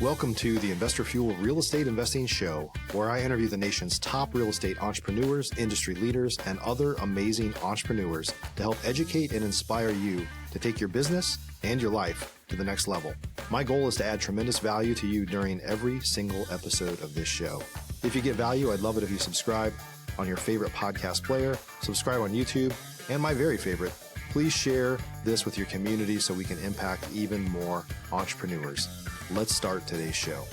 Welcome to the Investor Fuel Real Estate Investing Show, where I interview the nation's top real estate entrepreneurs, industry leaders, and other amazing entrepreneurs to help educate and inspire you to take your business and your life to the next level. My goal is to add tremendous value to you during every single episode of this show. If you get value, I'd love it if you subscribe on your favorite podcast player, subscribe on YouTube, and my very favorite, please share this with your community so we can impact even more entrepreneurs. Let's start today's show.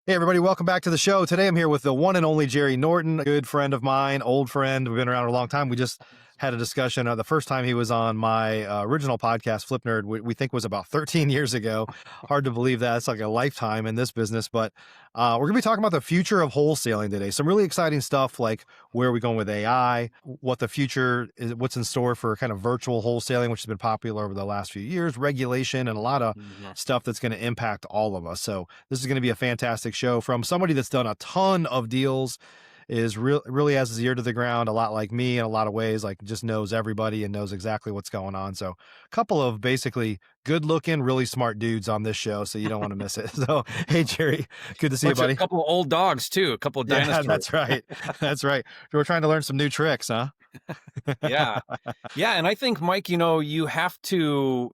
Hey, everybody. Welcome back to the show. Today, I'm here with the one and only Jerry Norton, a good friend of mine, old friend. We've been around a long time. We just had a discussion. The first time he was on my original podcast, Flip Nerd, we think was about 13 years ago. Hard to believe that. It's like a lifetime in this business. But we're going to be talking about the future of wholesaling today. Some really exciting stuff like where are we going with AI, what the future is, what's in store for kind of virtual wholesaling, which has been popular over the last few years, regulation, and a lot of stuff that's going to impact all of us. So this is going to be a fantastic show from somebody that's done a ton of deals, is really has his ear to the ground, a lot like me in a lot of ways, like just knows everybody and knows exactly what's going on. So a couple of basically good looking, really smart dudes on this show. So you don't want to miss it. So, hey, Jerry, good to see you, buddy. A couple of old dogs too, a couple of dinosaurs. Yeah, that's right. That's right. We're trying to learn some new tricks, huh? Yeah. And I think, Mike, you have to,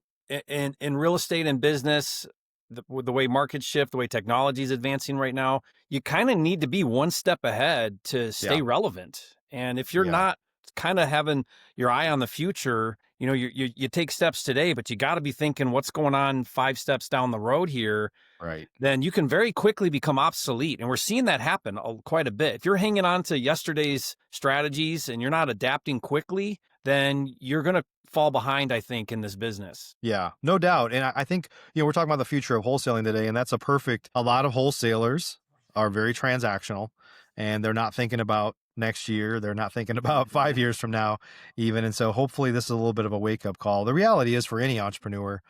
in real estate and business, with the way markets shift, the way technology is advancing right now, you kind of need to be one step ahead to stay relevant. And if you're not kind of having your eye on the future, you take steps today, but you got to be thinking what's going on 5 steps down the road here. Right. Then you can very quickly become obsolete. And we're seeing that happen quite a bit. If you're hanging on to yesterday's strategies and you're not adapting quickly, then you're going to fall behind, I think, in this business. Yeah, no doubt. And I think, we're talking about the future of wholesaling today, and that's a lot of wholesalers are very transactional, and they're not thinking about next year. They're not thinking about 5 years from now even. And so hopefully this is a little bit of a wake-up call. The reality is for any entrepreneur,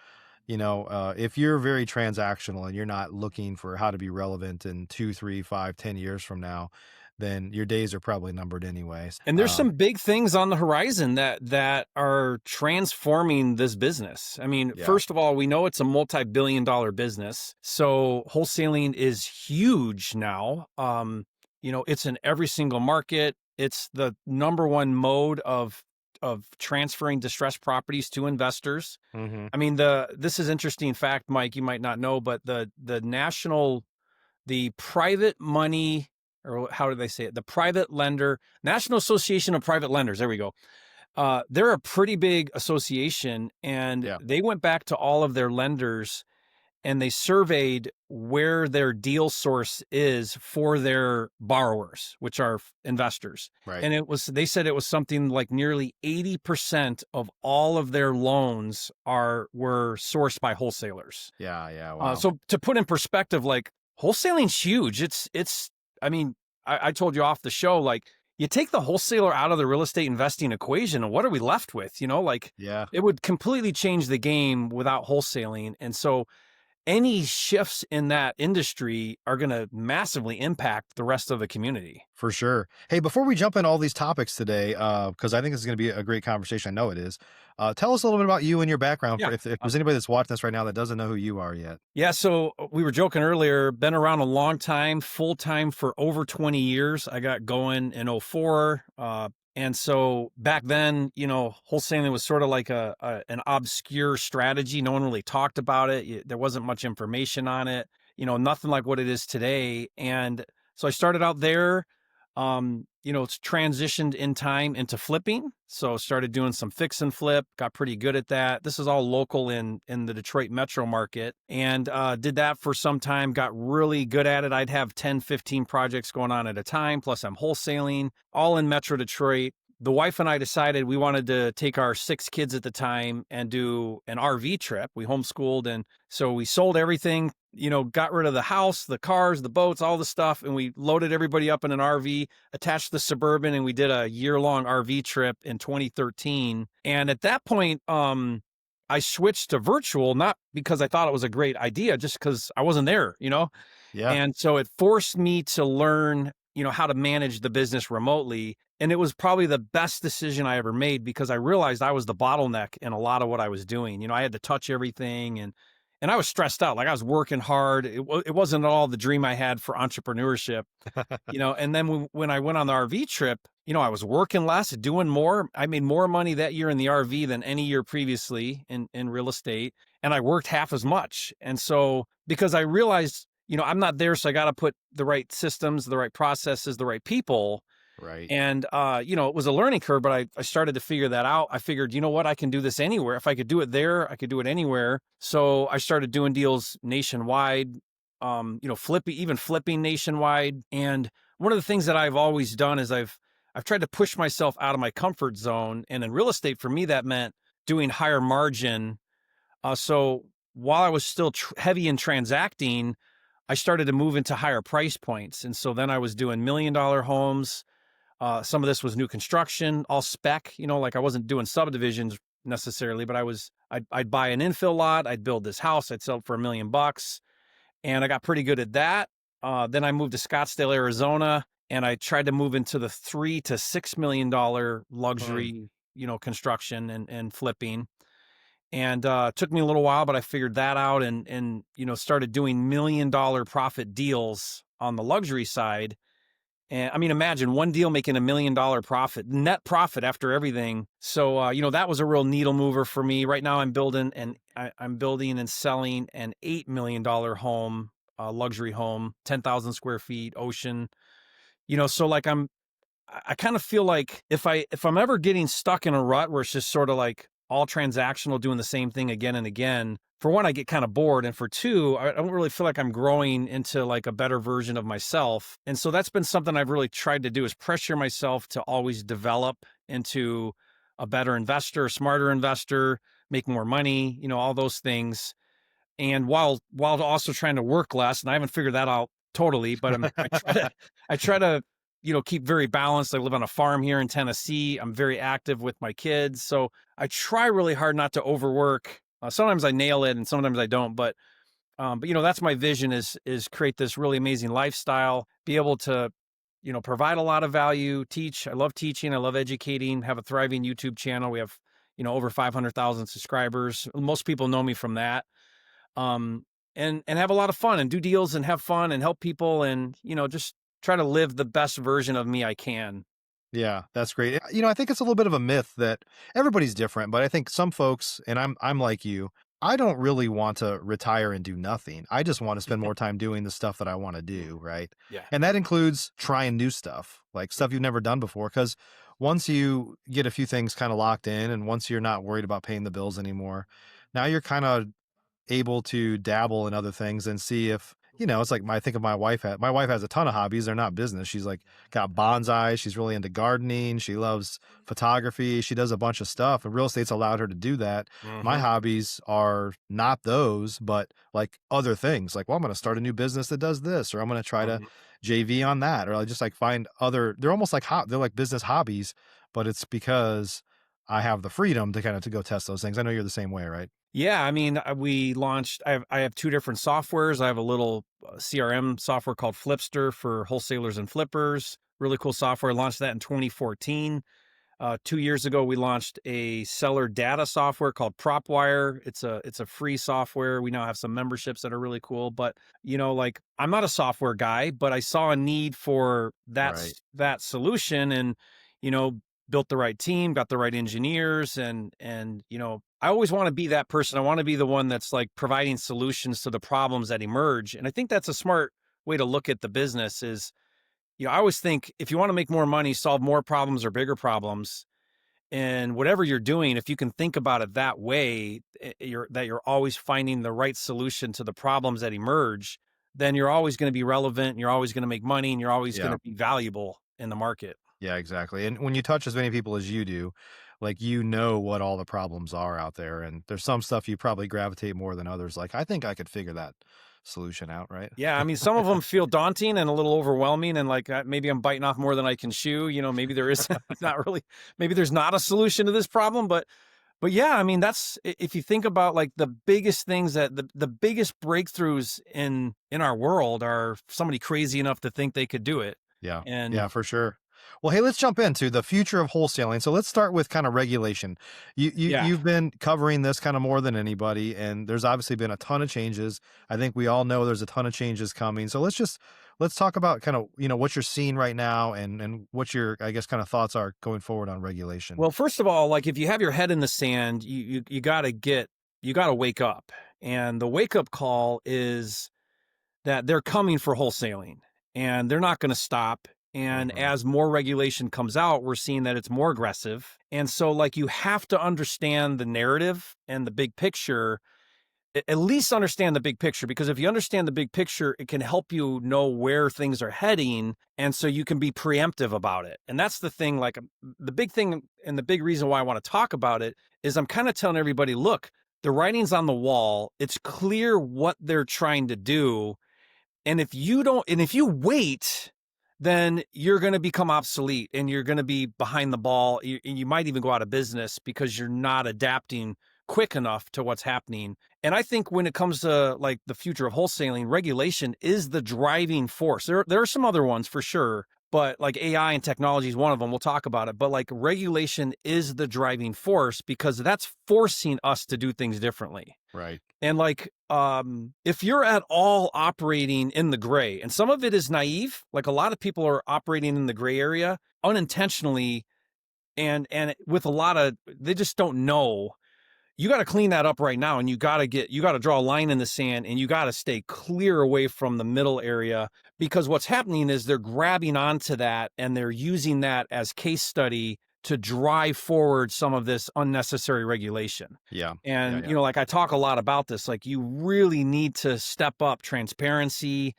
if you're very transactional and you're not looking for how to be relevant in 2, 3, 5, 10 years from now, then your days are probably numbered anyways. And there's some big things on the horizon that are transforming this business. I mean, first of all, we know it's a multi-billion-dollar business. So wholesaling is huge now. It's in every single market. It's the number one mode of transferring distressed properties to investors. Mm-hmm. I mean, this is interesting fact, Mike, you might not know, but the private money, or how do they say it? The private lender, National Association of Private Lenders. There we go. They're a pretty big association, and they went back to all of their lenders and they surveyed where their deal source is for their borrowers, which are investors. Right. And they said it was something like nearly 80% of all of their loans were sourced by wholesalers. Yeah. Wow. So to put in perspective, like wholesaling's huge. I mean, I told you off the show, like you take the wholesaler out of the real estate investing equation and what are we left with? It would completely change the game without wholesaling. And so any shifts in that industry are going to massively impact the rest of the community. For sure. Hey, before we jump into all these topics today, because I think this is going to be a great conversation, I know it is, tell us a little bit about you and your background. If there's anybody that's watching this right now that doesn't know who you are yet. Yeah, so we were joking earlier, been around a long time, full-time for over 20 years. I got going in 2004. And so back then, wholesaling was sort of like an obscure strategy. No one really talked about it. There wasn't much information on it, nothing like what it is today. And so I started out there, it's transitioned in time into flipping. So started doing some fix and flip, got pretty good at that. This is all local in the Detroit metro market, and did that for some time, got really good at it. I'd have 10, 15 projects going on at a time. Plus I'm wholesaling all in metro Detroit. The wife and I decided we wanted to take our 6 kids at the time and do an RV trip. We homeschooled. And so we sold everything, got rid of the house, the cars, the boats, all the stuff. And we loaded everybody up in an RV, attached the Suburban, and we did a year-long RV trip in 2013. And at that point, I switched to virtual, not because I thought it was a great idea, just because I wasn't there, Yeah. And so it forced me to learn, how to manage the business remotely. And it was probably the best decision I ever made because I realized I was the bottleneck in a lot of what I was doing. I had to touch everything and I was stressed out. Like I was working hard. It wasn't at all the dream I had for entrepreneurship, and then when I went on the RV trip, I was working less, doing more. I made more money that year in the RV than any year previously in real estate. And I worked half as much. And so because I realized, I'm not there, so I got to put the right systems, the right processes, the right people. Right. And, it was a learning curve, but I started to figure that out. I figured, you know what, I can do this anywhere. If I could do it there, I could do it anywhere. So I started doing deals nationwide, flipping nationwide. And one of the things that I've always done is I've tried to push myself out of my comfort zone. And in real estate, for me, that meant doing higher margin. So while I was still heavy in transacting, I started to move into higher price points. And so then I was doing $1 million homes. Some of this was new construction, all spec, like I wasn't doing subdivisions necessarily, but I'd buy an infill lot. I'd build this house. I'd sell it for $1 million, and I got pretty good at that. Then I moved to Scottsdale, Arizona, and I tried to move into the $3 to $6 million luxury, construction and flipping. And it took me a little while, but I figured that out and started doing $1 million profit deals on the luxury side. And I mean, imagine one deal making $1 million profit, net profit after everything. So, that was a real needle mover for me. Right now I'm building and selling an $8 million home, luxury home, 10,000 square feet, ocean, so like I kind of feel like if I'm ever getting stuck in a rut where it's just sort of like all transactional, doing the same thing again and again, for one, I get kind of bored. And for two, I don't really feel like I'm growing into like a better version of myself. And so that's been something I've really tried to do, is pressure myself to always develop into a better investor, a smarter investor, make more money, all those things. And while also trying to work less, and I haven't figured that out totally, but I try to keep very balanced. I live on a farm here in Tennessee. I'm very active with my kids. So I try really hard not to overwork. Sometimes I nail it and sometimes I don't, but that's my vision, is create this really amazing lifestyle, be able to, provide a lot of value, teach. I love teaching. I love educating, have a thriving YouTube channel. We have, over 500,000 subscribers. Most people know me from that. And have a lot of fun and do deals and have fun and help people and, just try to live the best version of me I can. Yeah, that's great. I think it's a little bit of a myth that everybody's different, but I think some folks, and I'm like you, I don't really want to retire and do nothing. I just want to spend more time doing the stuff that I want to do, right? Yeah. And that includes trying new stuff, like stuff you've never done before. Because once you get a few things kind of locked in, and once you're not worried about paying the bills anymore, now you're kind of able to dabble in other things and see if, it's like I think of my wife. My wife has a ton of hobbies. They're not business. She's like got bonsai. She's really into gardening. She loves photography. She does a bunch of stuff, and real estate's allowed her to do that. My hobbies are not those, but like other things. Like, well, I'm going to start a new business that does this, or I'm going to try to JV on that, or I just like find other. They're almost like they're like business hobbies, but it's because I have the freedom to kind of to go test those things. I know you're the same way, right? Yeah, I mean, we launched. I have two different softwares. I have a little CRM software called Flipster for wholesalers and flippers. Really cool software. I launched that in 2014. 2 years ago, we launched a seller data software called PropWire. It's a free software. We now have some memberships that are really cool. But like I'm not a software guy, but I saw a need for that solution, and built the right team, got the right engineers, and I always want to be that person. I want to be the one that's like providing solutions to the problems that emerge. And I think that's a smart way to look at the business is, I always think if you want to make more money, solve more problems or bigger problems, and whatever you're doing, if you can think about it that way, you're always finding the right solution to the problems that emerge, then you're always going to be relevant, and you're always going to make money, and you're always going to be valuable in the market. Yeah, exactly. And when you touch as many people as you do, like, what all the problems are out there. And there's some stuff you probably gravitate more than others. Like, I think I could figure that solution out, right? Yeah. I mean, some of them feel daunting and a little overwhelming, and like maybe I'm biting off more than I can chew. Maybe there is maybe there's not a solution to this problem, but yeah, I mean, that's, if you think about like the biggest things that the biggest breakthroughs in our world are somebody crazy enough to think they could do it. Yeah. And yeah, for sure. Well, hey, let's jump into the future of wholesaling. So let's start with kind of regulation. Yeah. You've been covering this kind of more than anybody, and there's obviously been a ton of changes. I think we all know there's a ton of changes coming. So let's talk about kind of what you're seeing right now and what your, I guess, kind of thoughts are going forward on regulation. Well, first of all, like if you have your head in the sand, you got to wake up. And the wake up call is that they're coming for wholesaling and they're not going to stop. And Mhm. as more regulation comes out, we're seeing that it's more aggressive. And so like you have to understand the narrative and the big picture, at least understand the big picture, because if you understand the big picture, it can help you know where things are heading. And so you can be preemptive about it. And that's the thing, like the big thing and the big reason why I want to talk about it is I'm kind of telling everybody, look, the writing's on the wall. It's clear what they're trying to do. And if you wait, then you're going to become obsolete and you're going to be behind the ball. And you might even go out of business because you're not adapting quick enough to what's happening. And I think when it comes to like the future of wholesaling, regulation is the driving force. There are some other ones for sure, but like AI and technology is one of them. We'll talk about it. But like regulation is the driving force because that's forcing us to do things differently. Right. And like, if you're at all operating in the gray, and some of it is naive, like a lot of people are operating in the gray area unintentionally, and with a lot of, they just don't know. You got to clean that up right now, and you got to draw a line in the sand, and you got to stay clear away from the middle area, because what's happening is they're grabbing onto that and they're using that as case study to drive forward some of this unnecessary regulation. Yeah. And, Yeah. like I talk a lot about this, like you really need to step up transparency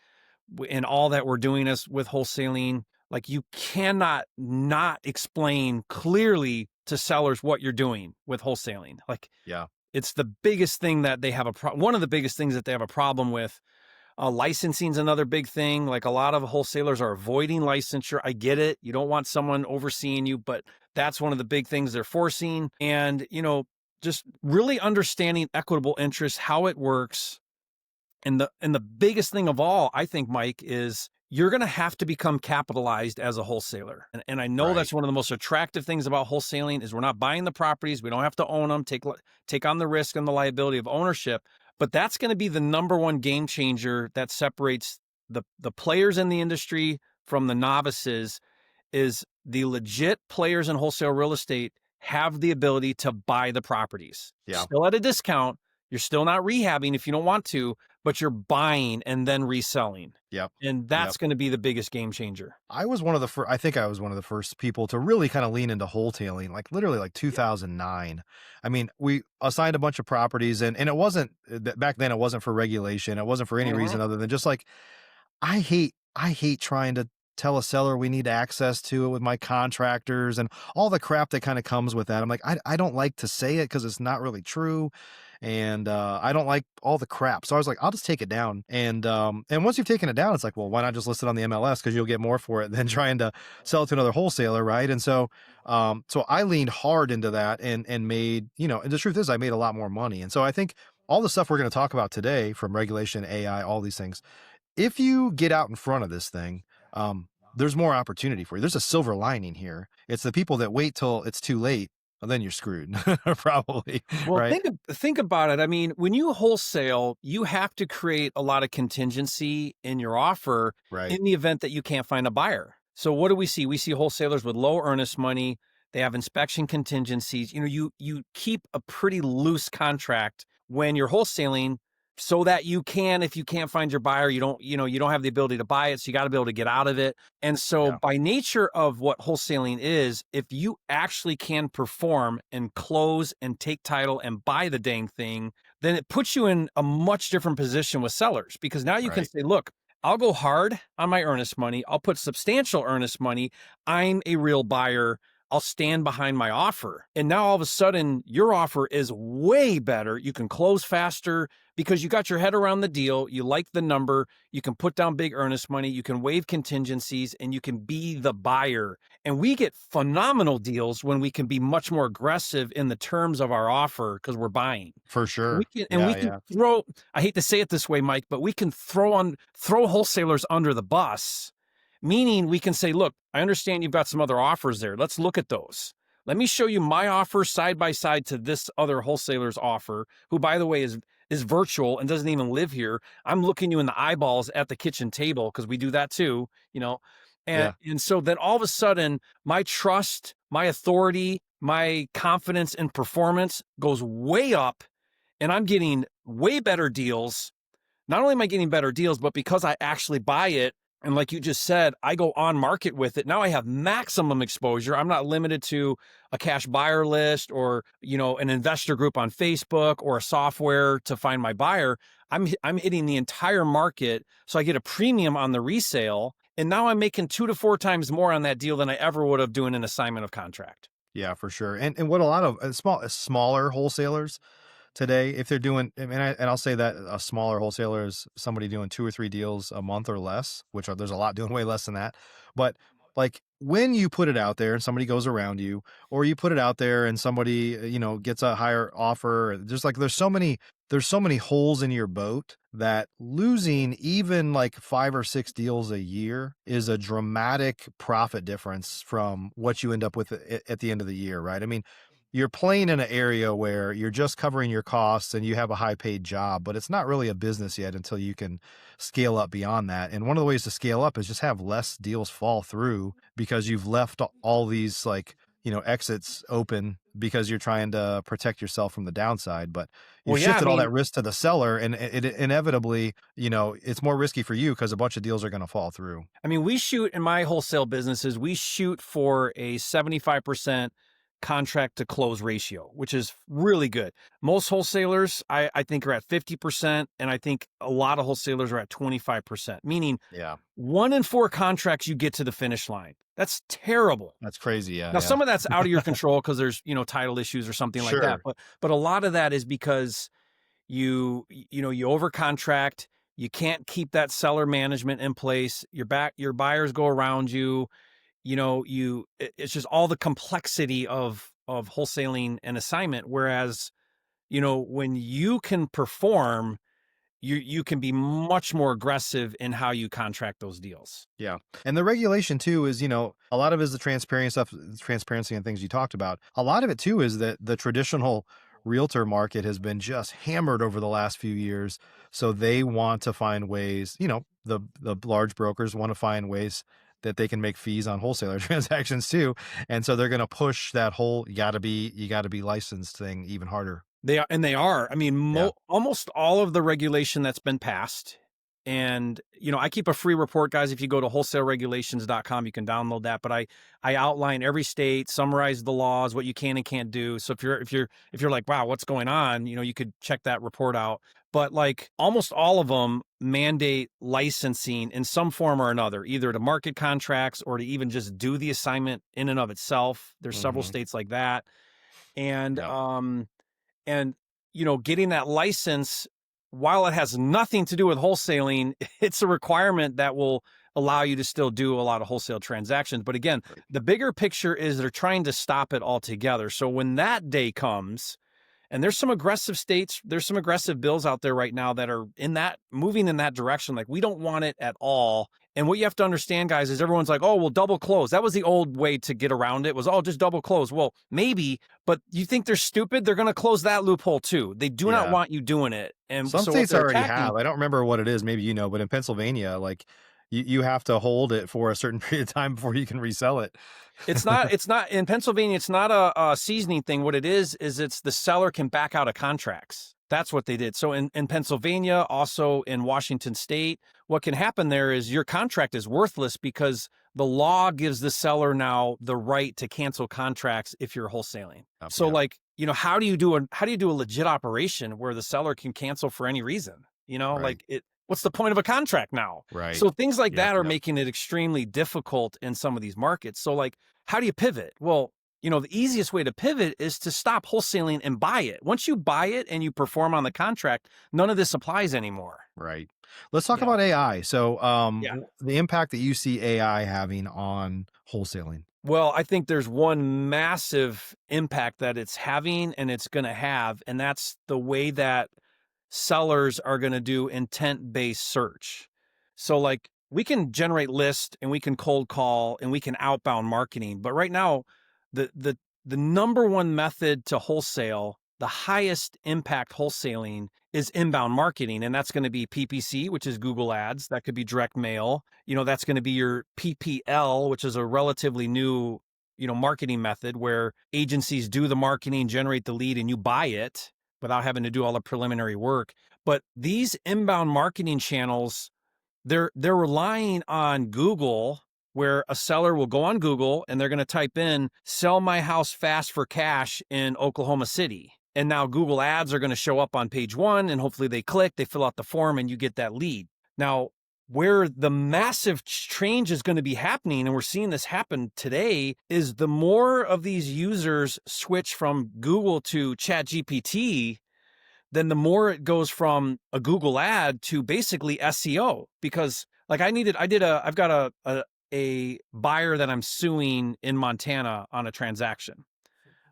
in all that we're doing with wholesaling. Like you cannot not explain clearly to sellers what you're doing with wholesaling. Like Yeah. it's the biggest thing that they have one of the biggest things that they have a problem with. Licensing is another big thing. Like a lot of wholesalers are avoiding licensure. I get it. You don't want someone overseeing you, but that's one of the big things they're forcing. And, just really understanding equitable interest, how it works. And the biggest thing of all, I think, Mike, is you're going to have to become capitalized as a wholesaler. And I know Right. that's one of the most attractive things about wholesaling is we're not buying the properties. We don't have to own them, take on the risk and the liability of ownership. But that's going to be the number one game changer that separates the players in the industry from the novices. Is the legit players in wholesale real estate have the ability to buy the properties. Yeah. Still at a discount. You're still not rehabbing if you don't want to, but you're buying and then reselling. Yep. And that's going to be the biggest game changer. I was one of the first, I think I was one of the first people to really kind of lean into wholetailing, like literally like 2009. I mean, we assigned a bunch of properties and it wasn't back then, it wasn't for regulation. It wasn't for any reason other than just like, I hate trying to tell a seller we need access to it with my contractors and all the crap that kind of comes with that. I'm like, I don't like to say it because it's not really true. And I don't like all the crap. So I was like, I'll just take it down. And once you've taken it down, it's like, well, why not just list it on the MLS? Because you'll get more for it than trying to sell it to another wholesaler, right? And so so I leaned hard into that and made, and the truth is I made a lot more money. And so I think all the stuff we're going to talk about today, from regulation, AI, all these things, if you get out in front of this thing, there's more opportunity for you. There's a silver lining here. It's the people that wait till it's too late, well, then you're screwed, probably. Well, Right. think about it. I mean, when you wholesale, you have to create a lot of contingency in your offer Right. in the event that you can't find a buyer. So what do we see? We see wholesalers with low earnest money. They have inspection contingencies. You keep a pretty loose contract when you're wholesaling, so that you can, if you can't find your buyer, you don't have the ability to buy it. So you got to be able to get out of it. And so Yeah. by nature of what wholesaling is, if you actually can perform and close and take title and buy the dang thing, then it puts you in a much different position with sellers, because now you can Right. say, look, I'll go hard on my earnest money. I'll put substantial earnest money. I'm a real buyer. I'll stand behind my offer. And now all of a sudden your offer is way better. You can close faster because you got your head around the deal. You like the number. You can put down big earnest money. You can waive contingencies and you can be the buyer. And we get phenomenal deals when we can be much more aggressive in the terms of our offer because we're buying. For sure. We can throw, I hate to say it this way, Mike, but we can throw wholesalers under the bus Meaning we can say, look, I understand you've got some other offers there. Let's look at those. Let me show you my offer side by side to this other wholesaler's offer, who, by the way, is virtual and doesn't even live here. I'm looking you in the eyeballs at the kitchen table because we do that too, you know. And, Yeah. and so then all of a sudden, my trust, my authority, my confidence in performance goes way up, and I'm getting way better deals. Not only am I getting better deals, but because I actually buy it, and like you just said, I go on market with it. Now I have maximum exposure. I'm not limited to a cash buyer list or, an investor group on Facebook or a software to find my buyer. I'm hitting the entire market. So I get a premium on the resale. And now I'm making 2 to 4 times more on that deal than I ever would have doing an assignment of contract. Yeah, for sure. And what a lot of smaller wholesalers today, if they're doing, and I'll say that a smaller wholesaler is somebody doing 2 or 3 deals a month or less, there's a lot doing way less than that. But like when you put it out there and somebody goes around you, or you put it out there and somebody, gets a higher offer, there's so many holes in your boat that losing even like 5 or 6 deals a year is a dramatic profit difference from what you end up with at the end of the year, right? I mean, you're playing in an area where you're just covering your costs and you have a high paid job, but it's not really a business yet until you can scale up beyond that. And one of the ways to scale up is just have less deals fall through because you've left all these exits open because you're trying to protect yourself from the downside. But you Well, yeah, I shifted all that mean, risk to the seller, and it inevitably, it's more risky for you because a bunch of deals are going to fall through. we shoot in my wholesale businesses, we shoot for a 75% contract to close ratio, which is really good. Most wholesalers, I think, are at 50%, and I think a lot of wholesalers are at 25%, meaning Yeah, 1 in 4 contracts you get to the finish line. That's terrible. that's crazy. Yeah, Now, yeah. some of that's out of your control because there's, title issues or something like that. Sure. But a lot of that is because you over contract, you can't keep that seller management in place. Your buyers go around you. It's just all the complexity of wholesaling and assignment. Whereas, when you can perform, you can be much more aggressive in how you contract those deals. Yeah. And the regulation too is, a lot of it is the transparency and things you talked about. A lot of it too is that the traditional realtor market has been just hammered over the last few years. So they want to find ways, the large brokers want to find ways that they can make fees on wholesaler transactions too. And so they're going to push that whole you got to be licensed thing even harder. They are. I mean, Yeah. almost all of the regulation that's been passed. And, I keep a free report, guys. If you go to wholesaleregulations.com, you can download that. But I outline every state, summarize the laws, what you can and can't do. So if you're like, wow, what's going on? You could check that report out. But like almost all of them mandate licensing in some form or another, either to market contracts or to even just do the assignment in and of itself. There's several Mhm. states like that. And, Yeah. and, getting that license, while it has nothing to do with wholesaling, it's a requirement that will allow you to still do a lot of wholesale transactions. But again, Right. the bigger picture is they're trying to stop it altogether. So when that day comes, and there's some aggressive states, there's some aggressive bills out there right now that are moving in that direction. Like, we don't want it at all. And what you have to understand, guys, is everyone's like, oh, well, double close. That was the old way to get around it, was, oh, just double close. Well, maybe, but you think they're stupid? They're going to close that loophole too. They do not Yeah. want you doing it. And Some so what states they're already attacking, have. I don't remember what it is. Maybe but in Pennsylvania, like you have to hold it for a certain period of time before you can resell it. it's not in Pennsylvania. It's not a seasoning thing. What it is it's the seller can back out of contracts. That's what they did. So in Pennsylvania, also in Washington State, what can happen there is your contract is worthless because the law gives the seller now the right to cancel contracts if you're wholesaling. So Yeah. like, how do you do a legit operation where the seller can cancel for any reason? Right. What's the point of a contract now? Right. So things like Yep. that are Yep. making it extremely difficult in some of these markets. So like, how do you pivot? Well, the easiest way to pivot is to stop wholesaling and buy it. Once you buy it and you perform on the contract, none of this applies anymore. Right. Let's talk Yeah. about AI. So, Yeah. the impact that you see AI having on wholesaling. Well, I think there's one massive impact that it's having and it's going to have, and that's the way that sellers are going to do intent-based search. So like, we can generate lists and we can cold call and we can outbound marketing. But right now, the the the number one method to wholesale, the highest impact wholesaling, is inbound marketing. And that's going to be PPC, which is Google Ads. That could be direct mail. That's going to be your PPL, which is a relatively new, marketing method where agencies do the marketing, generate the lead, and you buy it without having to do all the preliminary work. But these inbound marketing channels, they're relying on Google, where a seller will go on Google and they're going to type in "sell my house fast for cash in Oklahoma City." And now Google Ads are going to show up on page one, and hopefully they click, they fill out the form, and you get that lead. Now, where the massive change is going to be happening, and we're seeing this happen today, is the more of these users switch from Google to ChatGPT, then the more it goes from a Google ad to basically SEO. Because like I've got a buyer that I'm suing in Montana on a transaction.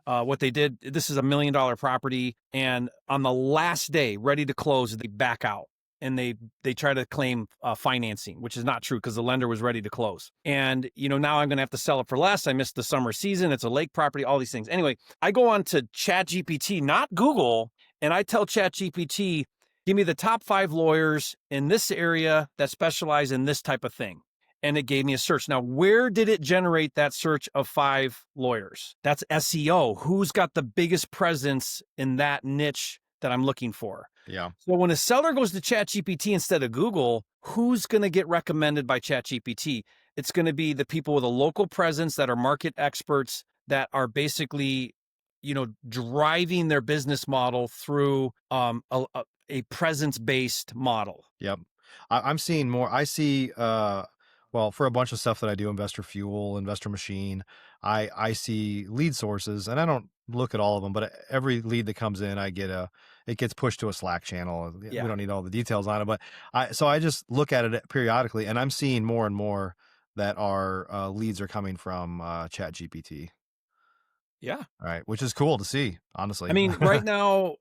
What they did, this is $1 million property, and on the last day, ready to close, they back out and they try to claim financing, which is not true because the lender was ready to close. And now I'm going to have to sell it for less. I missed the summer season. It's a lake property. All these things. Anyway, I go on to ChatGPT, not Google, and I tell ChatGPT, give me the top 5 lawyers in this area that specialize in this type of thing. And it gave me a search. Now, where did it generate that search of 5 lawyers? That's SEO. Who's got the biggest presence in that niche that I'm looking for? Yeah. So when a seller goes to ChatGPT instead of Google, who's going to get recommended by ChatGPT? It's going to be the people with a local presence that are market experts that are basically, driving their business model through a presence-based model. Yep. I'm seeing more. I see, well, for a bunch of stuff that I do, Investor Fuel, Investor Machine, I see lead sources, and I don't look at all of them, but every lead that comes in, it gets pushed to a Slack channel. Yeah. We don't need all the details on it, but so I just look at it periodically, and I'm seeing more and more that our leads are coming from ChatGPT. Yeah. All right, which is cool to see, honestly. I mean, right now,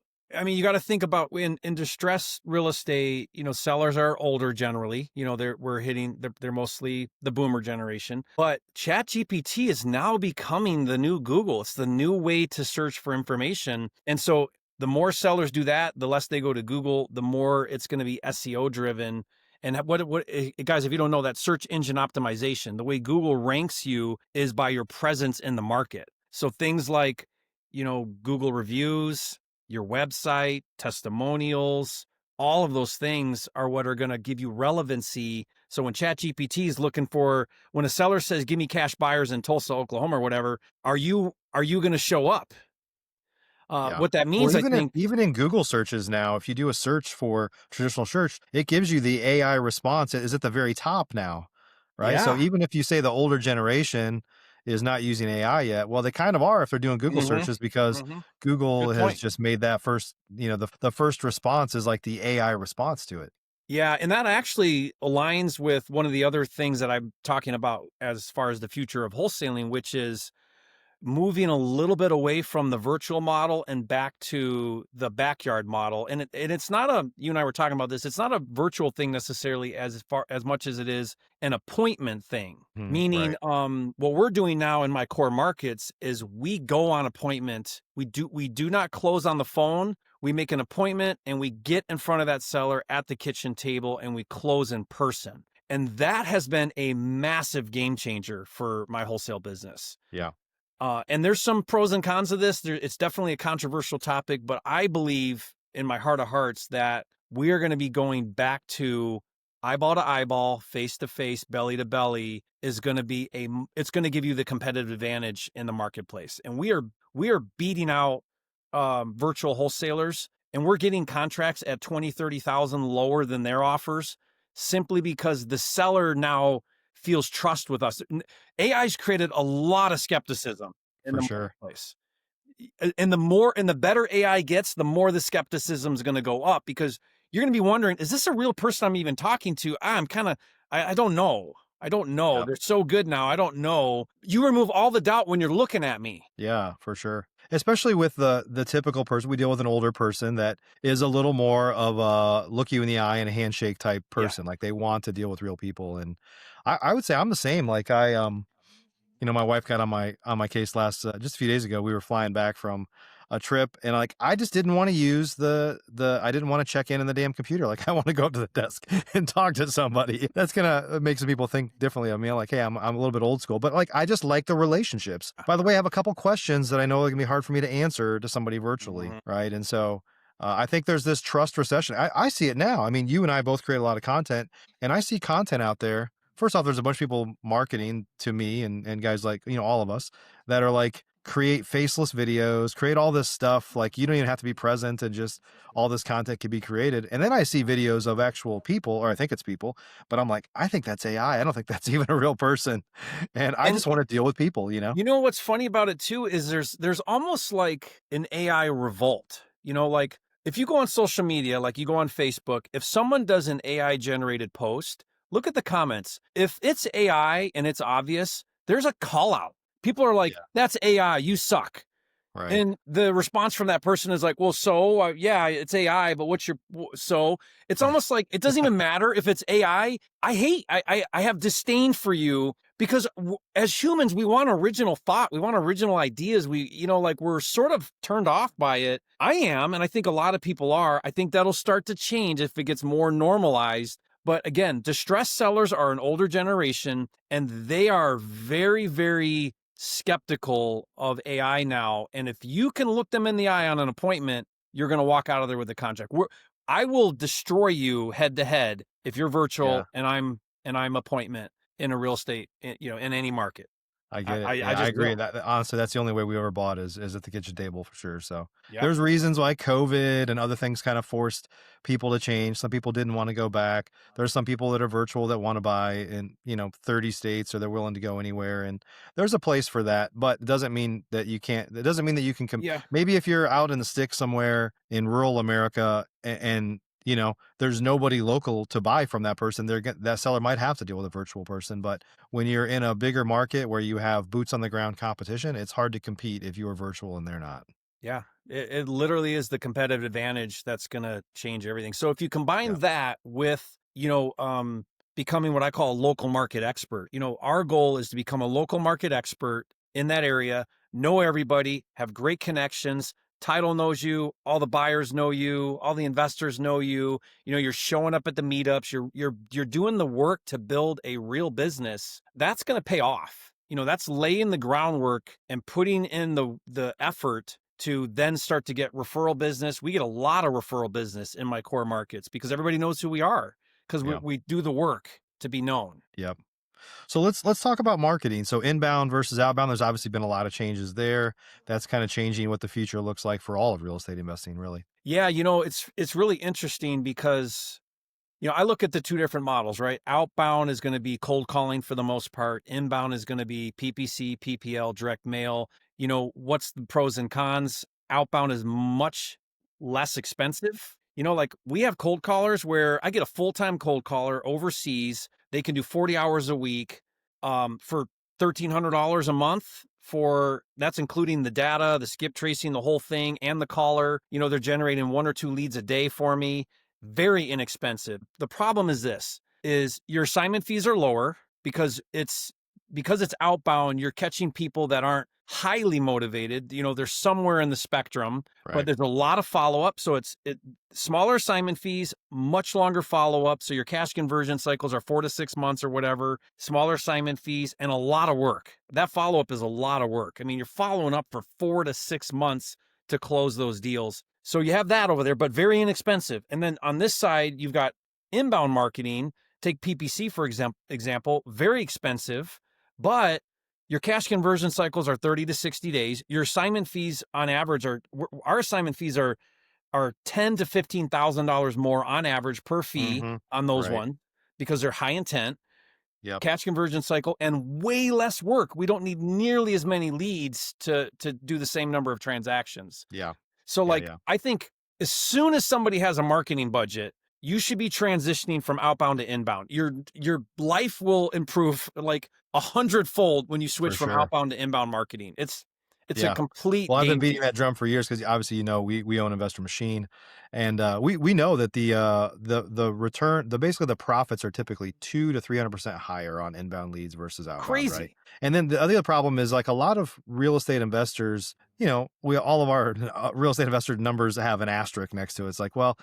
you got to think about in distressed real estate, sellers are older generally, they're mostly the boomer generation, but ChatGPT is now becoming the new Google. It's the new way to search for information. And so the more sellers do that, the less they go to Google, the more it's going to be SEO driven. And what guys, if you don't know that search engine optimization, the way Google ranks you is by your presence in the market. So things like, Google reviews, your website, testimonials, all of those things are what are going to give you relevancy. So when ChatGPT is looking for, when a seller says, give me cash buyers in Tulsa, Oklahoma, or whatever, are you going to show up? Yeah. What that means, even in Google searches now, if you do a search for traditional search, it gives you the AI response is at the very top now, right? Yeah. So even if you say the older generation is not using AI yet, well, they kind of are if they're doing Google searches, because Google has just made that first, the first response is like the AI response to it. Yeah, and that actually aligns with one of the other things that I'm talking about as far as the future of wholesaling, which is moving a little bit away from the virtual model and back to the backyard model. And it's not you and I were talking about this, it's not a virtual thing necessarily as much as it is an appointment thing. Meaning, right. What we're doing now in my core markets is we go on appointment. We do not close on the phone. We make an appointment and we get in front of that seller at the kitchen table and we close in person. And that has been a massive game changer for my wholesale business. Yeah. And there's some pros and cons of this. It's definitely a controversial topic, but I believe in my heart of hearts that we are going to be going back to eyeball to eyeball, face to face, belly to belly it's going to give you the competitive advantage in the marketplace. And we are beating out virtual wholesalers, and we're getting contracts at 20, 30,000 lower than their offers simply because the seller now feels trust with us. AI's created a lot of skepticism in the marketplace. And the better AI gets, the more the skepticism is going to go up, because you're going to be wondering, is this a real person I'm even talking to? I don't know. I don't know. Yep. They're so good now. I don't know. You remove all the doubt when you're looking at me. Yeah, for sure. especially with the typical person. We deal with an older person that is a little more of a look you in the eye and a handshake type Yeah. person. Like they want to deal with real people. And I would say I'm the same. Like my wife got on my case last just a few days ago. We were flying back from a trip, and like I just didn't want to use the I didn't want to check in the damn computer. Like I want to go up to the desk and talk to somebody. That's gonna make some people think differently of me. Like, hey, I'm a little bit old school, but like I just like the relationships. By the way, I have a couple questions that I know are gonna be hard for me to answer to somebody virtually, Mhm. right? And so. I think there's this trust recession. I see it now. I mean, you and I both create a lot of content, and I see content out there. First off, there's a bunch of people marketing to me and guys like, all of us that are like, create faceless videos, create all this stuff. Like you don't even have to be present and just all this content can be created. And then I see videos of actual people, or I think it's people, but I'm like, I think that's AI. I don't think that's even a real person. And I And just want to deal with people, you know what's funny about it too is there's almost like an AI revolt. Like if you go on social media, like you go on Facebook, if someone does an AI generated post, look at the comments. If it's AI and it's obvious, there's a call out. People are like, Yeah. "That's AI, you suck." Right. And the response from that person is like, well, so yeah, it's AI, but so it's almost like it doesn't even matter if it's AI. I have disdain for you because as humans, we want original thought. We want original ideas. Like we're sort of turned off by it. I am. And I think a lot of people are. I think that'll start to change if it gets more normalized. But again, distressed sellers are an older generation and they are very, very skeptical of AI now. And if you can look them in the eye on an appointment, you're going to walk out of there with a contract. I will destroy you head to head if you're Yeah. virtual and I'm appointment in a real estate, in any market. I I, get it. I, I Yeah, I just agree. will. That honestly, that's the only way we ever bought is at the kitchen table for sure. So Yeah. there's reasons why COVID and other things kind of forced people to change. Some people didn't want to go back. There's some people that are virtual that want to buy in 30 states, or they're willing to go anywhere. And there's a place for that, but it doesn't mean that you can't. It doesn't mean that you can. Yeah. Maybe if you're out in the sticks somewhere in rural America and there's nobody local to buy from that person, that seller might have to deal with a virtual person. But when you're in a bigger market where you have boots on the ground competition, it's hard to compete if you are virtual and they're not. Yeah. It literally is the competitive advantage that's going to change everything. So if you combine Yeah. that with, becoming what I call a local market expert, our goal is to become a local market expert in that area, know everybody, have great connections. Title knows you, all the buyers know you, all the investors know you. You're showing up at the meetups, you're doing the work to build a real business. That's going to pay off. That's laying the groundwork and putting in the effort to then start to get referral business. We get a lot of referral business in my core markets because everybody knows who we are because Yeah. we do the work to be known. Yep. So let's talk about marketing. So inbound versus outbound, there's obviously been a lot of changes there. That's kind of changing what the future looks like for all of real estate investing, really. Yeah, it's really interesting because I look at the two different models, right? Outbound is going to be cold calling for the most part. Inbound is going to be PPC, PPL, direct mail. What's the pros and cons? Outbound is much less expensive. Like we have cold callers where I get a full-time cold caller overseas. They can do 40 hours a week for $1,300 a month. That's including the data, the skip tracing, the whole thing, and the caller. They're generating 1 or 2 leads a day for me. Very inexpensive. The problem is your assignment fees are lower because it's outbound. You're catching people that aren't highly motivated. They're somewhere in the spectrum, but Right. there's a lot of follow-up. So it's smaller assignment fees, much longer follow-up. So your cash conversion cycles are 4 to 6 months or whatever, smaller assignment fees, and a lot of work. That follow-up is a lot of work. I mean, you're following up for 4 to 6 months to close those deals. So you have that over there, but very inexpensive. And then on this side, you've got inbound marketing. Take PPC, for example, very expensive, but your cash conversion cycles are 30 to 60 days. Your assignment fees on average our assignment fees are $10,000 to $15,000 more on average per fee Mm-hmm. on those Right. one because they're high intent. Yep. Cash conversion cycle and way less work. We don't need nearly as many leads to do the same number of transactions. Yeah. So Yeah. like, Yeah. I think as soon as somebody has a marketing budget, you should be transitioning from outbound to inbound. Your life will improve like 100-fold when you switch For from sure. outbound to inbound marketing. It's a Yeah. complete Well, I've been game beating changer. that drum for years because obviously, we own Investor Machine, and we know that the return, basically the profits are typically 200 to 300% higher on inbound leads versus outbound, right? Crazy. And then the other problem is like a lot of real estate investors, we all of our real estate investor numbers have an asterisk next to it. It's like, well,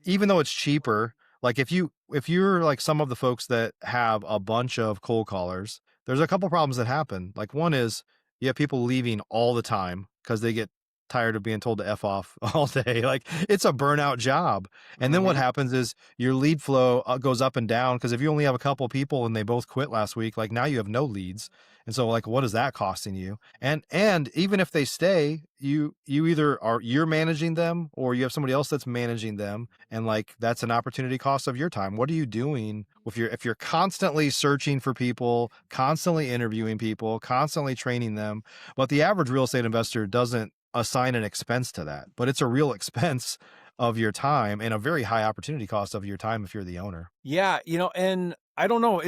even though it's cheaper, like if you're like some of the folks that have a bunch of cold callers, there's a couple problems that happen. Like one is you have people leaving all the time because they get tired of being told to F off all day. Like it's a burnout job. And then what Mhm. happens is your lead flow goes up and down because if you only have a couple people and they both quit last week, like now you have no leads. And so like what is that costing you? And even if they stay, you either you're managing them or you have somebody else that's managing them, and like that's an opportunity cost of your time. What are you doing if you're constantly searching for people, constantly interviewing people, constantly training them? But the average real estate investor doesn't assign an expense to that, but it's a real expense of your time and a very high opportunity cost of your time if you're the owner. Yeah, and I don't know,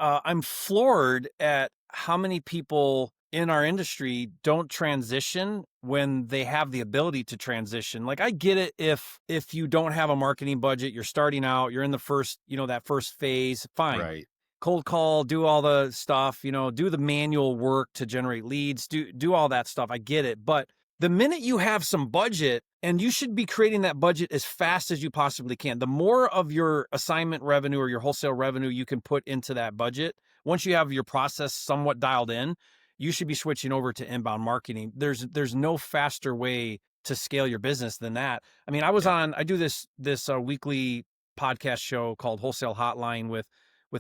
I'm floored at how many people in our industry don't transition when they have the ability to transition. Like I get it if you don't have a marketing budget, you're starting out, you're in the first, that first phase, fine. Right. Cold call, do all the stuff, do the manual work to generate leads, do all that stuff. I get it. But the minute you have some budget, and you should be creating that budget as fast as you possibly can. The more of your assignment revenue or your wholesale revenue you can put into that budget, once you have your process somewhat dialed in, you should be switching over to inbound marketing. There's no faster way to scale your business than that. I mean, Yeah. I do this weekly podcast show called Wholesale Hotline with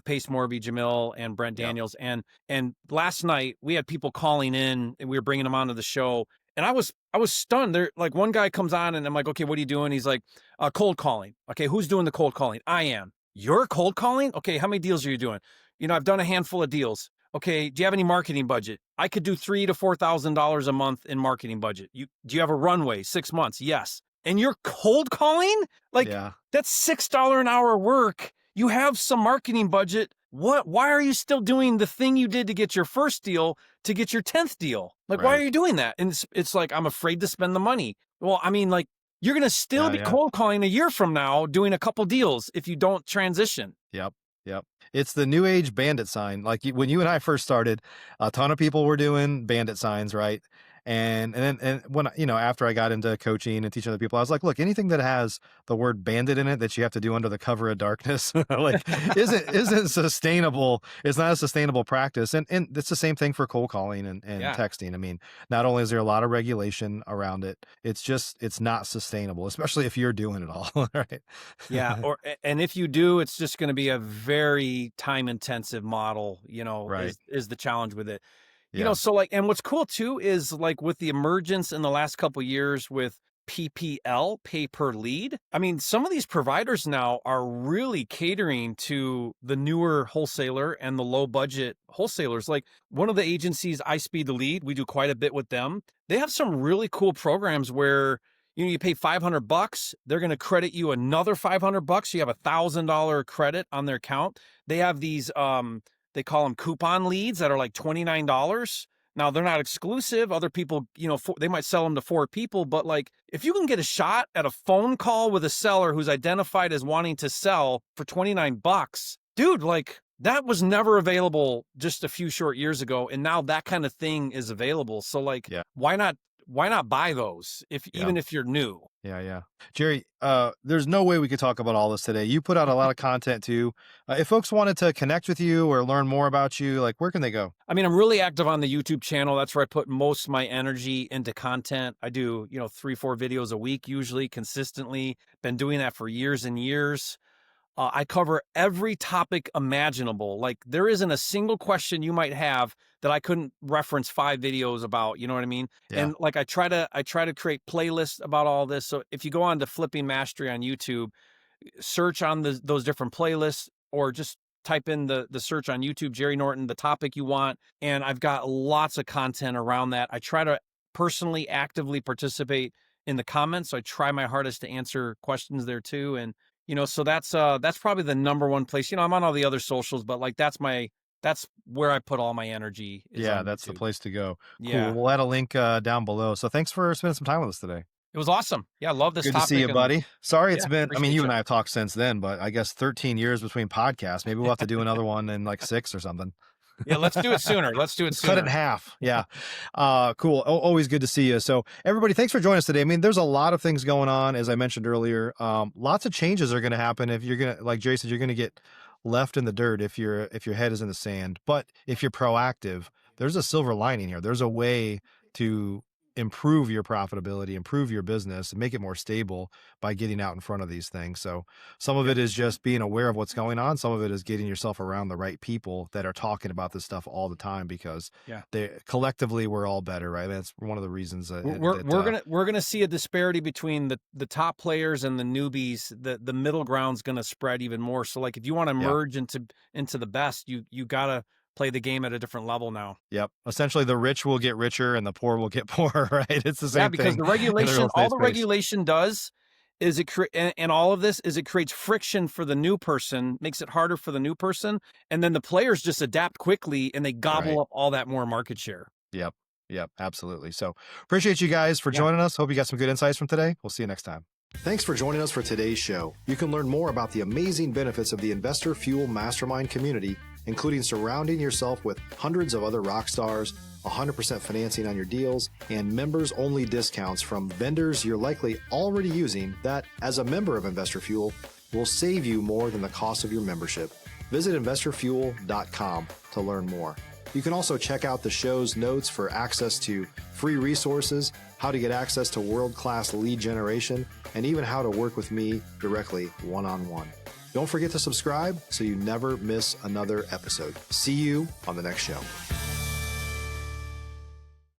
Pace Morby, Jamil, and Brent Yeah. Daniels. And last night we had people calling in and we were bringing them onto the show. And I was stunned. There, like one guy comes on and I'm like, okay, what are you doing? He's like, cold calling. Okay, who's doing the cold calling? I am. You're cold calling? Okay, how many deals are you doing? I've done a handful of deals. Okay, do you have any marketing budget? I could do $3,000 to $4,000 a month in marketing budget. Do you have a runway? 6 months? Yes. And you're cold calling? Like Yeah. that's $6 an hour work. You have some marketing budget. Why are you still doing the thing you did to get your first deal to get your 10th deal? Like, why are Right. you doing that? And it's like, I'm afraid to spend the money. Well, I mean, like, you're going to still Yeah. be Yeah. cold calling a year from now doing a couple deals if you don't transition. Yep. Yep. It's the new age bandit sign. Like when you and I first started, a ton of people were doing bandit signs, right? And when after I got into coaching and teaching other people, I was like, look, anything that has the word bandit in it that you have to do under the cover of darkness, like isn't sustainable. It's not a sustainable practice. And it's the same thing for cold calling and Yeah. texting. I mean, not only is there a lot of regulation around it, it's not sustainable, especially if you're doing it all, right? Yeah. And if you do, it's just going to be a very time intensive model, Right. is the challenge with it. Yeah. So like, and what's cool too is like with the emergence in the last couple of years with PPL, pay per lead. I mean, some of these providers now are really catering to the newer wholesaler and the low budget wholesalers. Like one of the agencies, I Speed the Lead, we do quite a bit with them. They have some really cool programs where you pay $500, they're going to credit you another $500. You have $1,000 credit on their account. They have these they call them coupon leads that are like $29. Now they're not exclusive. Other people, they might sell them to 4 people, but like if you can get a shot at a phone call with a seller who's identified as wanting to sell for $29, dude, like that was never available just a few short years ago. And now that kind of thing is available. So like, Yeah. why not buy those even if you're new? Yeah. Jerry, there's no way we could talk about all this today. You put out a lot of content too. If folks wanted to connect with you or learn more about you, like where can they go? I mean, I'm really active on the YouTube channel. That's where I put most of my energy into content. I do, 3-4 videos a week, usually consistently. Been doing that for years and years. I cover every topic imaginable. Like there isn't a single question you might have that I couldn't reference 5 videos about. You know what I mean? Yeah. And like I try to create playlists about all this. So if you go on to Flipping Mastery on YouTube, search on those different playlists, or just type in the search on YouTube, Jerry Norton, the topic you want. And I've got lots of content around that. I try to personally actively participate in the comments. So I try my hardest to answer questions there too. And so that's probably the number one place. I'm on all the other socials, but like that's my that's where I put all my energy. Is Yeah, on that's the YouTube. place to go. Yeah. Cool. We'll add a link down below. So thanks for spending some time with us today. It was awesome. Yeah, I love this Good to see topic. you, And buddy. Sorry it's yeah, been, I mean, appreciate you you. and I have talked since then, but I guess 13 years between podcasts. Maybe we'll have to do another one in like 6 or something. Yeah, let's do it sooner. Let's do it Let's sooner. cut it in half. Yeah. Cool. Always good to see you. So everybody, thanks for joining us today. I mean, there's a lot of things going on, as I mentioned earlier. Lots of changes are going to happen if you're going to, like Jerry said, you're going to get left in the dirt if your head is in the sand. But if you're proactive, there's a silver lining here. There's a way to improve your profitability, improve your business, and make it more stable by getting out in front of these things. So some of it is just being aware of what's going on. Some of it is getting yourself around the right people that are talking about this stuff all the time, because they collectively we're all better, right? That's one of the reasons we're gonna see a disparity between the top players and the newbies. The middle ground's gonna spread even more. So like if you want to merge into the best, you gotta play the game at a different level now. Yep. Essentially, the rich will get richer and the poor will get poorer, right? It's the same thing. Because the regulation, all the regulation does is and all of this is it creates friction for the new person, makes it harder for the new person. And then the players just adapt quickly and they gobble up all that more market share. Yep. Absolutely. So appreciate you guys for joining us. Hope you got some good insights from today. We'll see you next time. Thanks for joining us for today's show. You can learn more about the amazing benefits of the Investor Fuel Mastermind community, including surrounding yourself with hundreds of other rock stars, 100% financing on your deals, and members-only discounts from vendors you're likely already using that, as a member of Investor Fuel, will save you more than the cost of your membership. Visit investorfuel.com to learn more. You can also check out the show's notes for access to free resources, how to get access to world-class lead generation, and even how to work with me directly one-on-one. Don't forget to subscribe so you never miss another episode. See you on the next show.